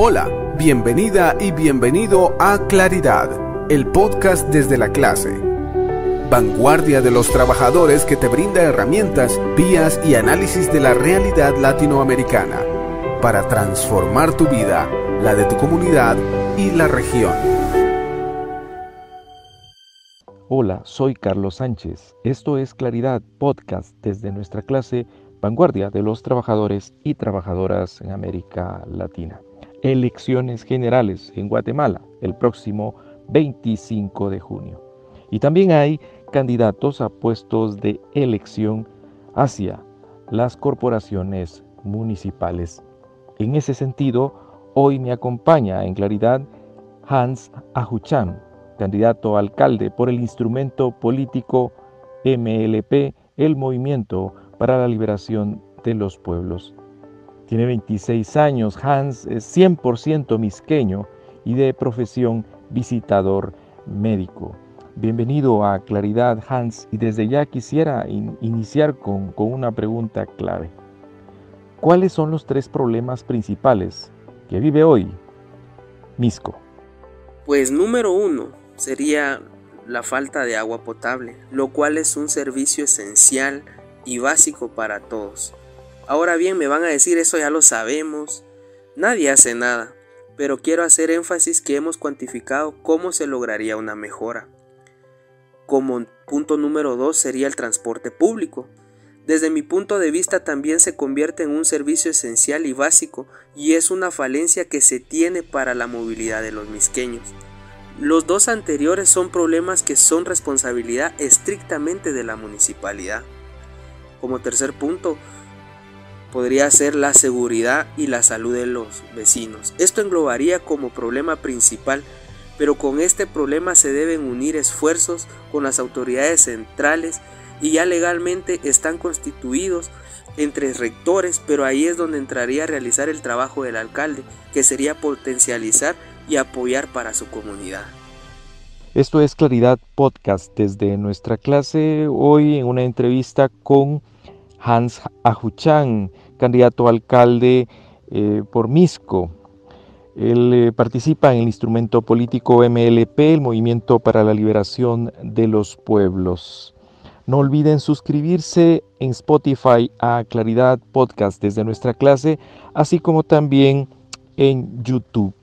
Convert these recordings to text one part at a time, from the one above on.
Hola, bienvenida y bienvenido a Claridad, el podcast desde la clase. Vanguardia de los trabajadores que te brinda herramientas, vías y análisis de la realidad latinoamericana para transformar tu vida, la de tu comunidad y la región. Hola, soy Carlos Sánchez. Esto es Claridad Podcast desde nuestra clase Vanguardia de los trabajadores y trabajadoras en América Latina. Elecciones generales en Guatemala el próximo 25 de junio. Y también hay candidatos a puestos de elección hacia las corporaciones municipales. En ese sentido, hoy me acompaña en Claridad Hans Ahucham, candidato a alcalde por el instrumento político MLP, el Movimiento para la Liberación de los Pueblos. Tiene 26 años, Hans es 100% misqueño y de profesión visitador médico. Bienvenido a Claridad, Hans, y desde ya quisiera iniciar con una pregunta clave. ¿Cuáles son los 3 problemas principales que vive hoy Misco? Pues número 1 sería la falta de agua potable, lo cual es un servicio esencial y básico para todos. Ahora bien, me van a decir, eso ya lo sabemos, nadie hace nada, pero quiero hacer énfasis que hemos cuantificado cómo se lograría una mejora. Como punto número 2 sería el transporte público. Desde mi punto de vista también se convierte en un servicio esencial y básico y es una falencia que se tiene para la movilidad de los misqueños. Los 2 anteriores son problemas que son responsabilidad estrictamente de la municipalidad. Como tercer punto, podría ser la seguridad y la salud de los vecinos. Esto englobaría como problema principal, pero con este problema se deben unir esfuerzos con las autoridades centrales y ya legalmente están constituidos entre rectores, pero ahí es donde entraría a realizar el trabajo del alcalde, que sería potencializar y apoyar para su comunidad. Esto es Claridad Podcast desde nuestra clase, hoy en una entrevista con Hans Ahucham, candidato a alcalde por Misco. Él participa en el instrumento político MLP, el Movimiento para la Liberación de los Pueblos. No olviden suscribirse en Spotify a Claridad Podcast desde nuestra clase, así como también en YouTube.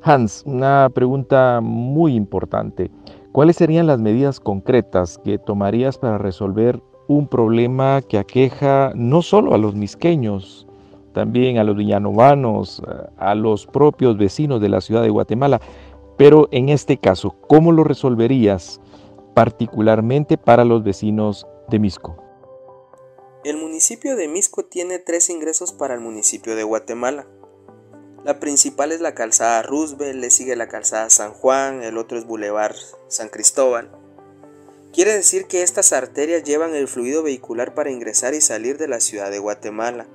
Hans, una pregunta muy importante. ¿Cuáles serían las medidas concretas que tomarías para resolver un problema que aqueja no solo a los misqueños, también a los villanovanos, a los propios vecinos de la ciudad de Guatemala? Pero en este caso, ¿cómo lo resolverías particularmente para los vecinos de Misco? El municipio de Misco tiene 3 ingresos para el municipio de Guatemala. La principal es la calzada Roosevelt, le sigue la calzada San Juan, el otro es Boulevard San Cristóbal. Quiere decir que estas arterias llevan el fluido vehicular para ingresar y salir de la ciudad de Guatemala,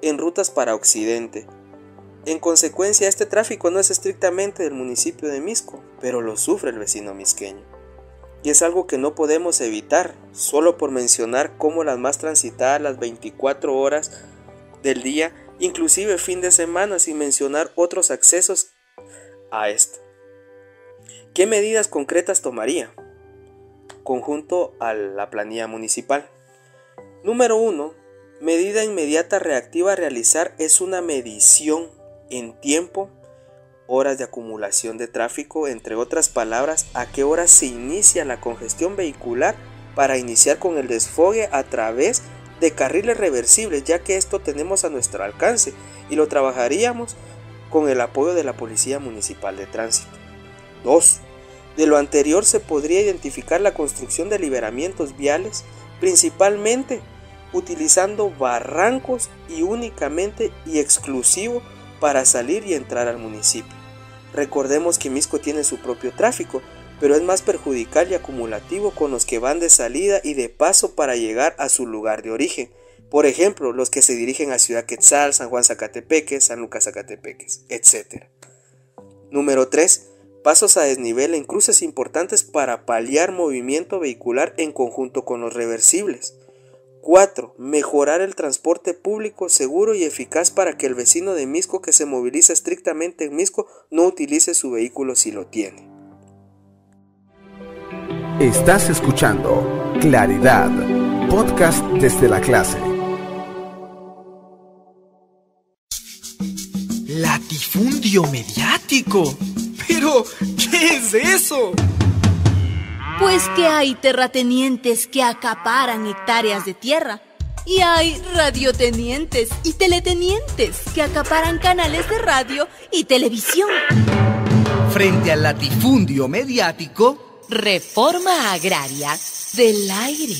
en rutas para occidente. En consecuencia, este tráfico no es estrictamente del municipio de Misco, pero lo sufre el vecino misqueño. Y es algo que no podemos evitar, solo por mencionar cómo las más transitadas las 24 horas del día, inclusive fin de semana, sin mencionar otros accesos a esto. ¿Qué medidas concretas tomaría? Conjunto a la planilla municipal. Número 1. Medida inmediata reactiva a realizar es una medición en tiempo, horas de acumulación de tráfico, entre otras palabras, a qué horas se inicia la congestión vehicular para iniciar con el desfogue a través de carriles reversibles, ya que esto tenemos a nuestro alcance y lo trabajaríamos con el apoyo de la Policía Municipal de Tránsito. 2. De lo anterior se podría identificar la construcción de liberamientos viales, principalmente utilizando barrancos y únicamente y exclusivo para salir y entrar al municipio. Recordemos que Misco tiene su propio tráfico, pero es más perjudicial y acumulativo con los que van de salida y de paso para llegar a su lugar de origen. Por ejemplo, los que se dirigen a Ciudad Quetzal, San Juan Zacatepeques, San Lucas Zacatepeques, etc. Número 3. Pasos a desnivel en cruces importantes para paliar movimiento vehicular en conjunto con los reversibles. 4. Mejorar el transporte público seguro y eficaz para que el vecino de Misco que se moviliza estrictamente en Misco no utilice su vehículo si lo tiene. Estás escuchando Claridad, podcast desde la clase. Latifundio mediático. ¿Pero qué es eso? Pues que hay terratenientes que acaparan hectáreas de tierra y hay radiotenientes y teletenientes que acaparan canales de radio y televisión. Frente al latifundio mediático, Reforma agraria del aire.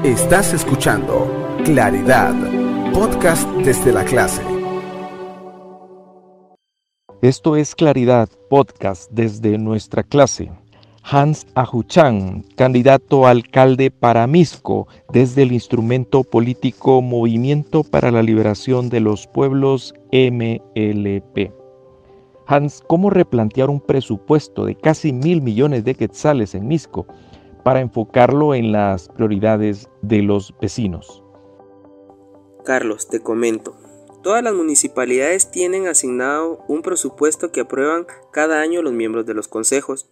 Estás escuchando Claridad, podcast desde la clase. Esto es Claridad, podcast desde nuestra clase. Hans Ajuchan, candidato a alcalde para Misco, desde el instrumento político Movimiento para la Liberación de los Pueblos, MLP. Hans, ¿cómo replantear un presupuesto de casi 1.000 millones de quetzales en Misco para enfocarlo en las prioridades de los vecinos? Carlos, te comento. Todas las municipalidades tienen asignado un presupuesto que aprueban cada año los miembros de los consejos,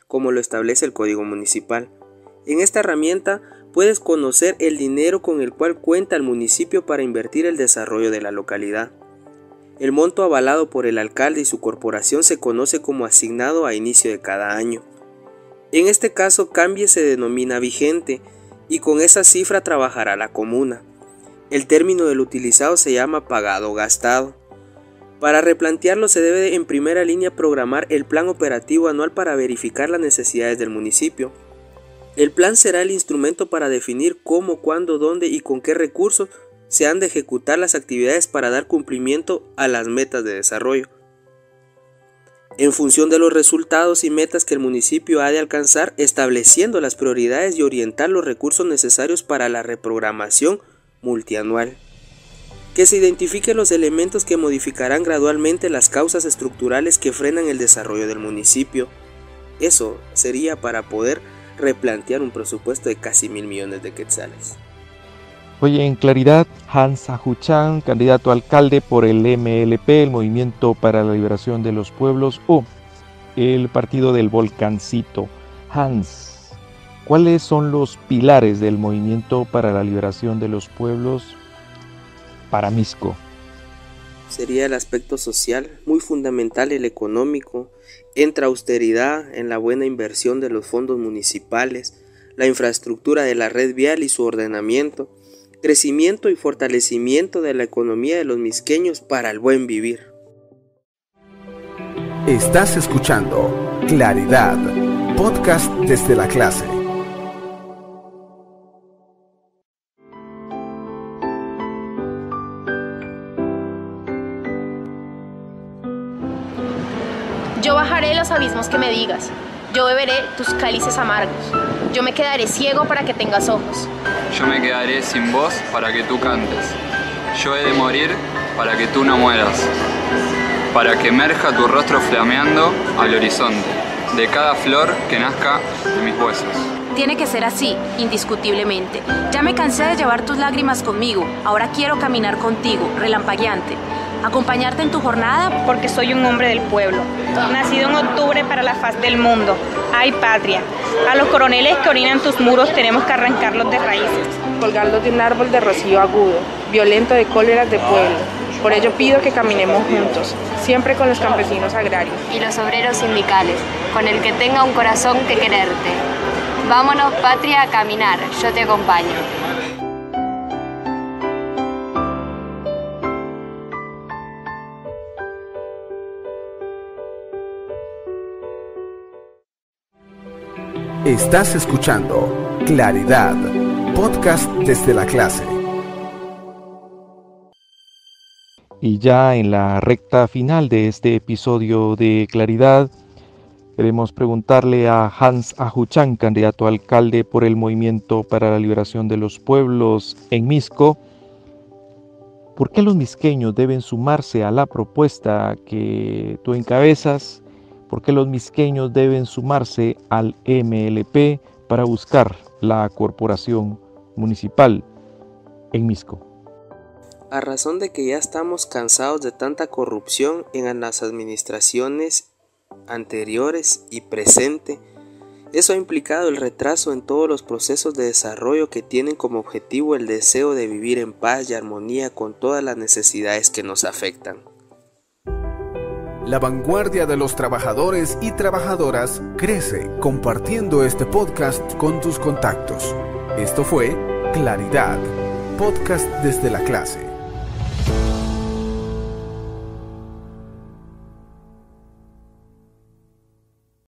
como lo establece el Código Municipal. En esta herramienta puedes conocer el dinero con el cual cuenta el municipio para invertir el desarrollo de la localidad. El monto avalado por el alcalde y su corporación se conoce como asignado a inicio de cada año. En este caso, cambie se denomina vigente y con esa cifra trabajará la comuna. El término del utilizado se llama pagado o gastado. Para replantearlo se debe en primera línea programar el plan operativo anual para verificar las necesidades del municipio. El plan será el instrumento para definir cómo, cuándo, dónde y con qué recursos se han de ejecutar las actividades para dar cumplimiento a las metas de desarrollo. En función de los resultados y metas que el municipio ha de alcanzar, estableciendo las prioridades y orientar los recursos necesarios para la reprogramación multianual. Que se identifiquen los elementos que modificarán gradualmente las causas estructurales que frenan el desarrollo del municipio. Eso sería para poder replantear un presupuesto de casi 1.000 millones de quetzales. Oye, en Claridad, Hans Ajuchan, candidato a alcalde por el MLP, el Movimiento para la Liberación de los Pueblos, o el Partido del Volcancito. Hans, ¿cuáles son los pilares del Movimiento para la Liberación de los Pueblos para Misco? Sería el aspecto social, muy fundamental el económico. Entra austeridad en la buena inversión de los fondos municipales, la infraestructura de la red vial y su ordenamiento, crecimiento y fortalecimiento de la economía de los misqueños para el buen vivir. Estás escuchando Claridad, podcast desde la clase. Yo bajaré los abismos que me digas, yo beberé tus cálices amargos, yo me quedaré ciego para que tengas ojos. Yo me quedaré sin voz para que tú cantes, yo he de morir para que tú no mueras, para que emerja tu rostro flameando al horizonte, de cada flor que nazca de mis huesos. Tiene que ser así, indiscutiblemente. Ya me cansé de llevar tus lágrimas conmigo, ahora quiero caminar contigo, relampagueante. Acompañarte en tu jornada porque soy un hombre del pueblo, nacido en octubre para la faz del mundo. ¡Ay, patria! A los coroneles que orinan tus muros tenemos que arrancarlos de raíces. Colgarlos de un árbol de rocío agudo, violento de cóleras de pueblo. Por ello pido que caminemos juntos, siempre con los campesinos agrarios. Y los obreros sindicales, con el que tenga un corazón que quererte. Vámonos, patria, a caminar, yo te acompaño. Estás escuchando Claridad, podcast desde la clase. Y ya en la recta final de este episodio de Claridad, queremos preguntarle a Hans Ajuchan, candidato a alcalde por el Movimiento para la Liberación de los Pueblos en Misco, ¿por qué los misqueños deben sumarse a la propuesta que tú encabezas? ¿Por qué los misqueños deben sumarse al MLP para buscar la corporación municipal en Misco. A razón de que ya estamos cansados de tanta corrupción en las administraciones anteriores y presente, eso ha implicado el retraso en todos los procesos de desarrollo que tienen como objetivo el deseo de vivir en paz y armonía con todas las necesidades que nos afectan. La vanguardia de los trabajadores y trabajadoras crece compartiendo este podcast con tus contactos. Esto fue Claridad, podcast desde la clase.